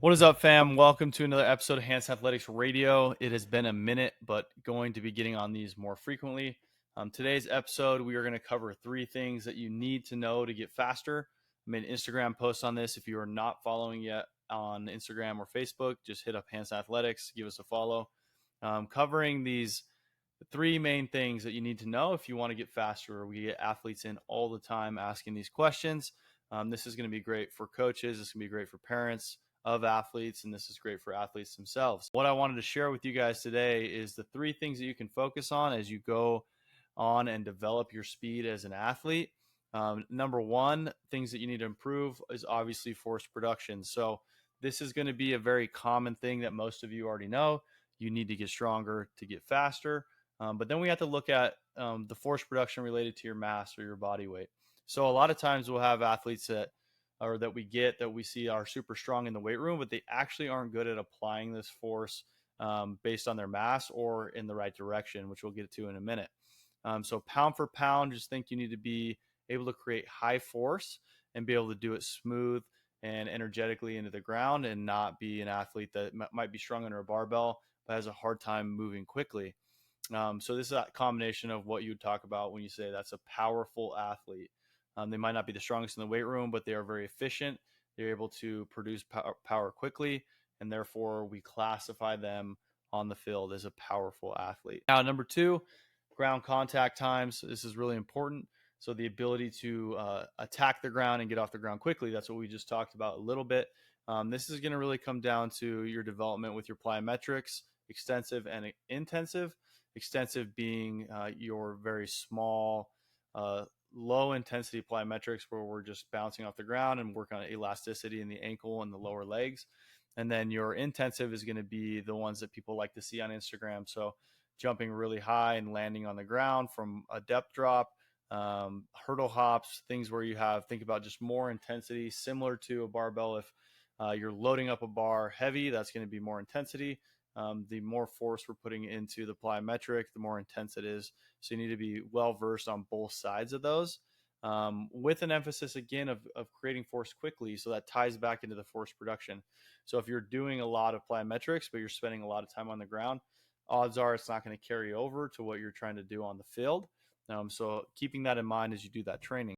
What is up, fam? Welcome to another episode of HansenAthletics Radio. It has been a minute, but going to be getting on these more frequently. Today's episode, we are going to cover 3 things that you need to know to get faster. I made an Instagram post on this. If you are not following yet on Instagram or Facebook, just hit up HansenAthletics, give us a follow. Covering these 3 main things that you need to know if you want to get faster. We get athletes in all the time asking these questions. This is going to be great for coaches. This is going to be great for parents of athletes, and this is great for athletes themselves. What I wanted to share with you guys today is the 3 things that you can focus on as you go on and develop your speed as an athlete. Number 1, things that you need to improve is obviously force production. So this is going to be a very common thing that most of you already know. You need to get stronger to get faster. But then we have to look at the force production related to your mass or your body weight. So a lot of times we'll have athletes that we see are super strong in the weight room, but they actually aren't good at applying this force based on their mass or in the right direction, which we'll get to in a minute. So pound for pound, just think you need to be able to create high force and be able to do it smooth and energetically into the ground and not be an athlete that might be strung under a barbell but has a hard time moving quickly. So this is a combination of what you would talk about when you say that's a powerful athlete. They might not be the strongest in the weight room, but they are very efficient. They're able to produce power quickly, and therefore we classify them on the field as a powerful athlete. Now, number 2, ground contact times. This is really important. So the ability to attack the ground and get off the ground quickly. That's what we just talked about a little bit. This is going to really come down to your development with your plyometrics, extensive and intensive. Extensive being your very small, low intensity plyometrics where we're just bouncing off the ground and work on elasticity in the ankle and the lower legs. And then your intensive is going to be the ones that people like to see on Instagram. So jumping really high and landing on the ground from a depth drop, hurdle hops, things where you think about just more intensity, similar to a barbell. If you're loading up a bar heavy, that's going to be more intensity. The more force we're putting into the plyometric, the more intense it is. So you need to be well versed on both sides of those, with an emphasis again of creating force quickly. So that ties back into the force production. So if you're doing a lot of plyometrics, but you're spending a lot of time on the ground, odds are it's not going to carry over to what you're trying to do on the field. So keeping that in mind as you do that training.